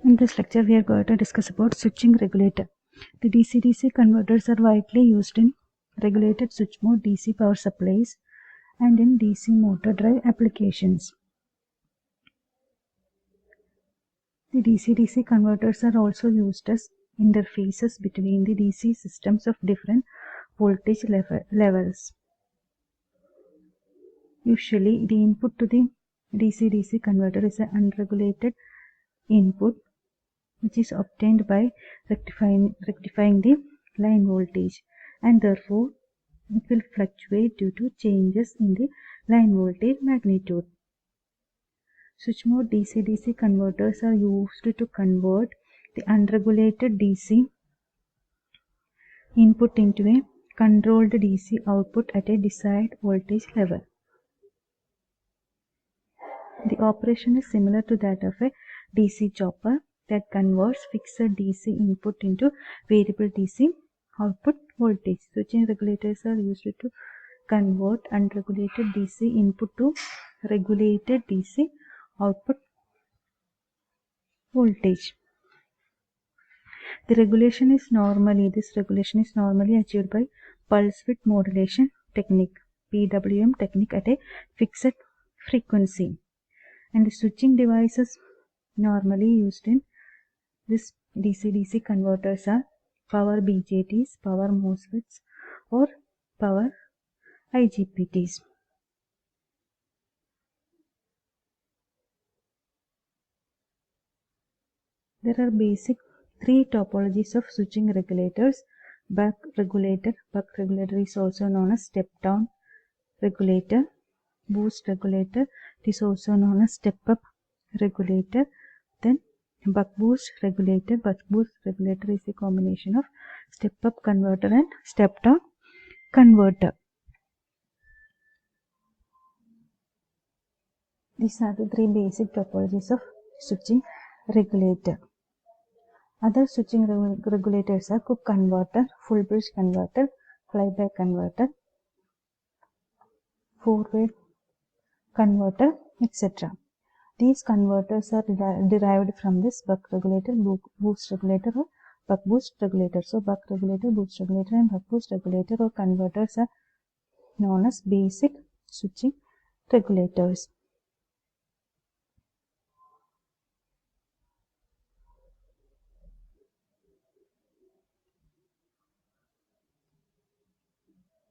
In this lecture, we are going to discuss about switching regulator. The DC-DC converters are widely used in regulated switch mode DC power supplies and in DC motor drive applications. The DC-DC converters are also used as interfaces between the DC systems of different voltage levels. Usually, the input to the DC-DC converter is an unregulated input which is obtained by rectifying the line voltage, and therefore it will fluctuate due to changes in the line voltage magnitude. Switch mode DC-DC converters are used to convert the unregulated DC input into a controlled DC output at a desired voltage level. The operation is similar to that of a DC chopper that converts fixed DC input into variable DC output voltage. Switching regulators are used to convert unregulated DC input to regulated DC output voltage. This regulation is normally achieved by pulse width modulation technique, PWM technique, at a fixed frequency. And the switching devices normally used in this DC-DC converters are power BJTs, power MOSFETs, or power IGBTs. There are basic three topologies of switching regulators: buck regulator. Buck regulator is also known as step-down regulator. Boost regulator, it is also known as step-up regulator. Then buck boost regulator. Buck boost regulator is a combination of step-up converter and step-down converter. These are the three basic topologies of switching regulator. Other switching regulators are Cook converter, full bridge converter, flyback converter, four-way converter, etc. These converters are derived from this buck regulator, boost regulator, or buck boost regulator. So, buck regulator, boost regulator, and buck boost regulator or converters are known as basic switching regulators.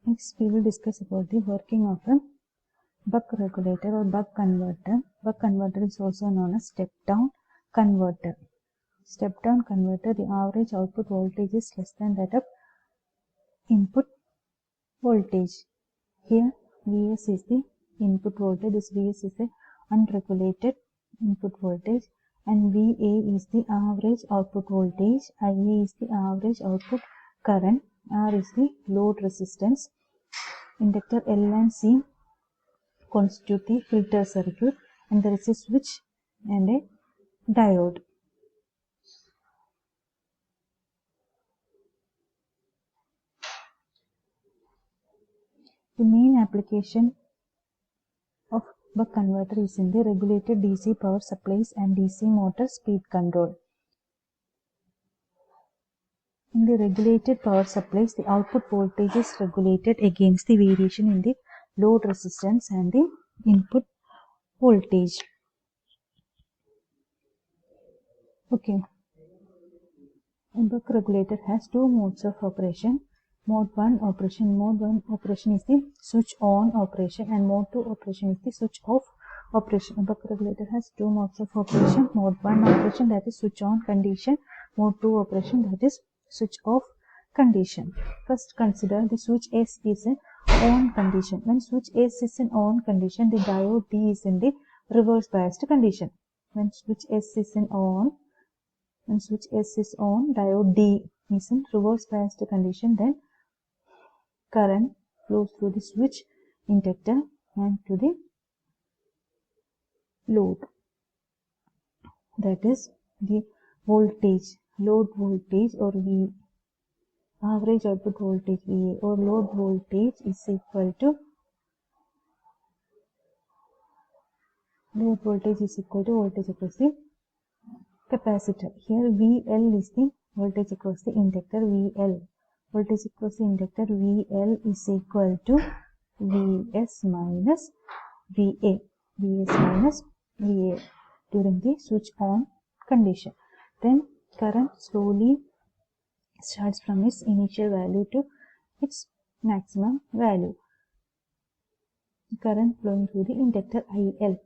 Next, we will discuss about the working of a buck regulator or buck converter. Buck converter is also known as step-down converter. Step-down converter, the average output voltage is less than that of input voltage. Here, Vs is the input voltage. This Vs is the unregulated input voltage, and Va is the average output voltage. Ia is the average output current. R is the load resistance. Inductor L and C constitute the filter circuit, and there is a switch and a diode. The main application of buck converter is in the regulated DC power supplies and DC motor speed control. In the regulated power supplies, the output voltage is regulated against the variation in the load resistance and the input voltage. Okay. A buck regulator has two modes of operation. Mode 1 operation. Mode 1 operation is the switch on operation, and mode 2 operation is the switch off operation. A buck regulator has two modes of operation. Mode 1 operation, that is switch on condition. Mode 2 operation, that is switch off condition. First, consider the switch S is an on condition. When switch S is an on condition, the diode D is in the reverse biased condition. When switch S is on, diode D is in reverse biased condition, then current flows through the switch inductor and to the load. That is the voltage, load voltage, or V, average output voltage VA, or load voltage is equal to voltage across the capacitor. Here VL is the voltage across the inductor. VL voltage across the inductor VL is equal to Vs minus Va. Vs minus Va during the switch on condition. Then current slowly starts from its initial value to its maximum value. Current flowing through the inductor IL.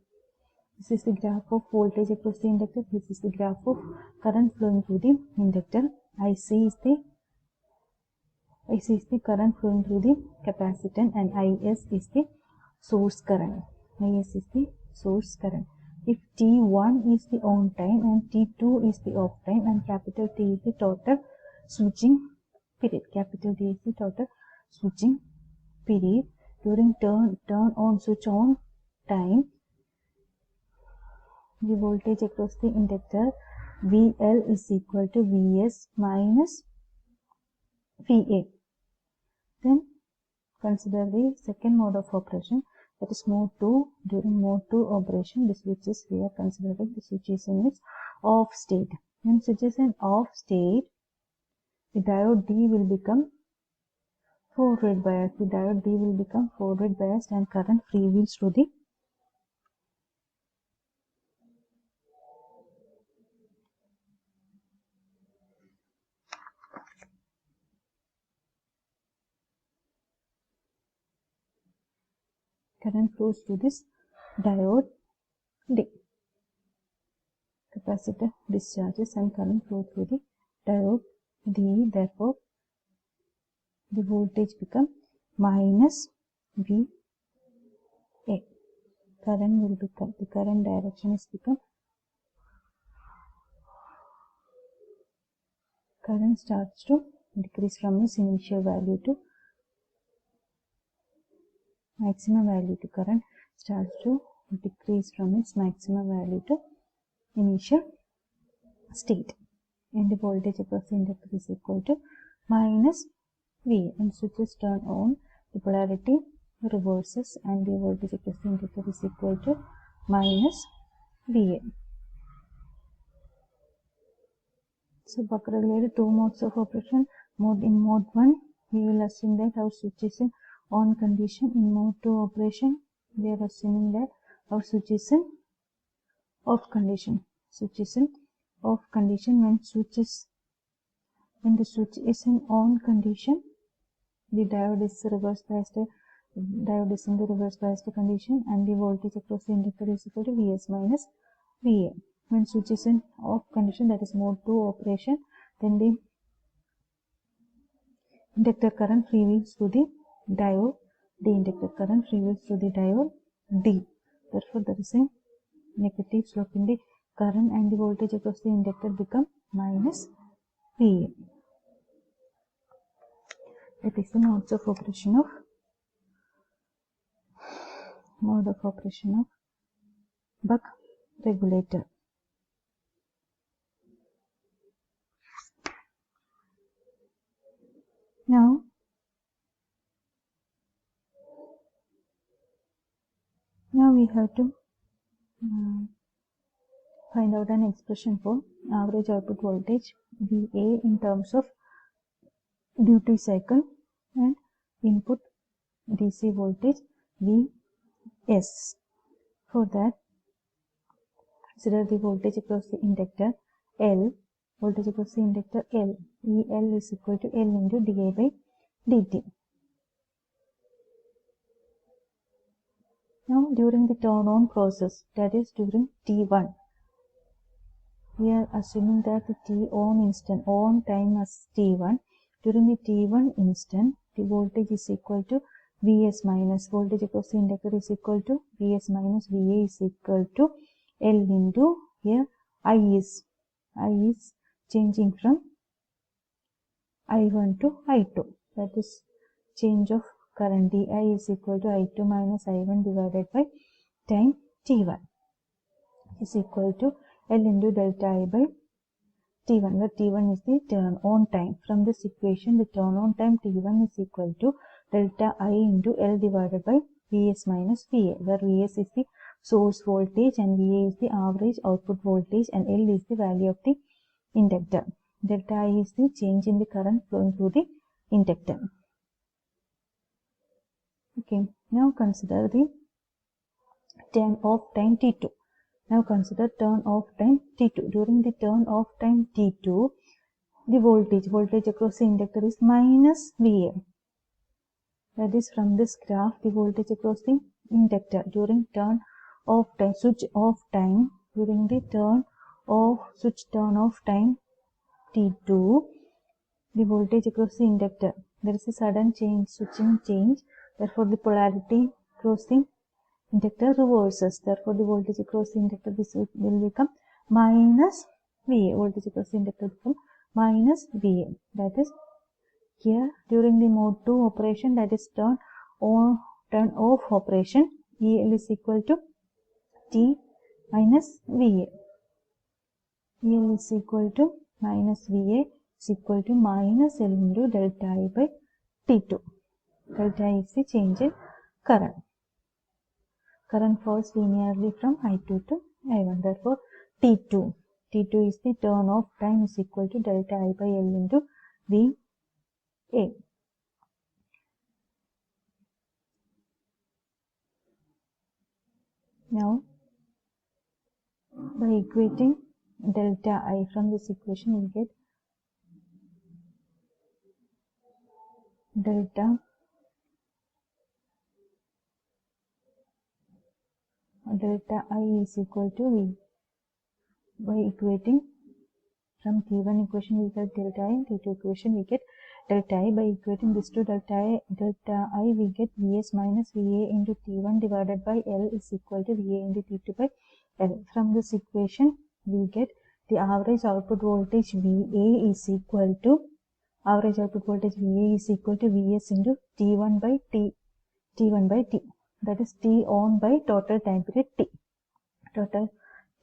This is the graph of voltage across the inductor. This is the graph of current flowing through the inductor. IC is the current flowing through the capacitance, and IS is the source current. IS is the source current. If T1 is the on time and T2 is the off time, and capital T is the total switching period. Capital T is the total switching period. During turn on switch on time, the voltage across the inductor VL is equal to Vs minus Va. Then consider the second mode of operation, that is mode 2. During mode 2 operation, the switch is, we are considering the switch is in its off state. When switch is in off state, the diode D will become forward biased. The diode D will become forward biased and current freewheels through the current flows through this diode D. Capacitor discharges and current flow through the diode D. Therefore, the voltage become minus Va. Current will become, the current direction is become, current starts to decrease from its initial value to maximum value to current starts to decrease from its maximum value to initial state, and the voltage across the inductor is equal to minus Va. And switches turn on, the polarity reverses and the voltage across the inductor is equal to minus Va. So buck regulator, two modes of operation. In mode 1, we will assume that our switch is in on condition. In mode 2 operation, we are assuming that our switch is in off condition. Switch is in off condition. When the switch is in on condition, the diode is reverse biased. Diode is in the reverse biased condition, and the voltage across the inductor is equal to Vs minus Va. When switch is in off condition, that is mode 2 operation, then the inductor current freewheels through the diode D. Inductor current freewheels through the diode D. Therefore, there is a negative slope in the current, and the voltage across the inductor become minus Va. That is the mode of operation of buck regulator. Now we have to find out an expression for average output voltage Va in terms of duty cycle and input DC voltage Vs. For that, consider the voltage across the inductor L. Voltage across the inductor L. EL is equal to L into dA by dt. Now, during the turn on process, that is during T1, we are assuming that the T on instant, on time as T1. During the T1 instant, the voltage is equal to Vs minus, voltage across the inductor is equal to Vs minus Va is equal to L into, here I is changing from I1 to I2. That is change of current. Di is equal to I2 minus I1 divided by time T1 is equal to L into delta I by T1, where T1 is the turn on time. From this equation, the turn on time T1 is equal to delta I into L divided by Vs minus Va, where Vs is the source voltage, and VA is the average output voltage, and L is the value of the inductor. Delta I is the change in the current flowing through the inductor. Okay, now consider the turn off time T2. Now consider turn off time T2. During the turn off time T2, the voltage across the inductor is minus VA. That is, from this graph, the voltage across the inductor during turn off time, switch off time, during the turn off time T2, the voltage across the inductor, there is a sudden change, switching change. Therefore, the polarity across the inductor reverses. Therefore, the voltage across the inductor will become minus VA. Voltage across the inductor will become minus VA. That is, here during the mode 2 operation, that is turn off operation, EL is equal to T minus VA. EL is equal to minus VA is equal to minus L into delta I by T2. Delta I is the change in current. Current flows linearly from I2 to I1. Therefore, T2 is the turn off time is equal to delta I by L into VA. Now, by equating delta I from this equation, we get delta I is equal to V. By equating from T1 equation, we get delta I, T2 equation, we get delta I. By equating this to delta I, we get Vs minus VA into T1 divided by L is equal to VA into T2 by L. From this equation, we get the average output voltage VA is equal to Vs into T1 by T. That is T on by total time period T.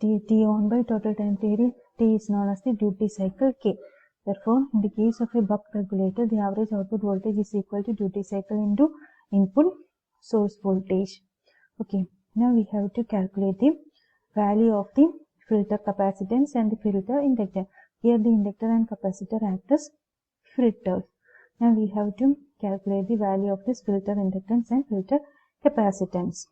T on by total time period T is known as the duty cycle K. Therefore, in the case of a buck regulator, the average output voltage is equal to duty cycle into input source voltage. Okay, now we have to calculate the value of the filter capacitance and the filter inductor. Here the inductor and capacitor act as filters. Now we have to calculate the value of this filter inductance and filter capacitance.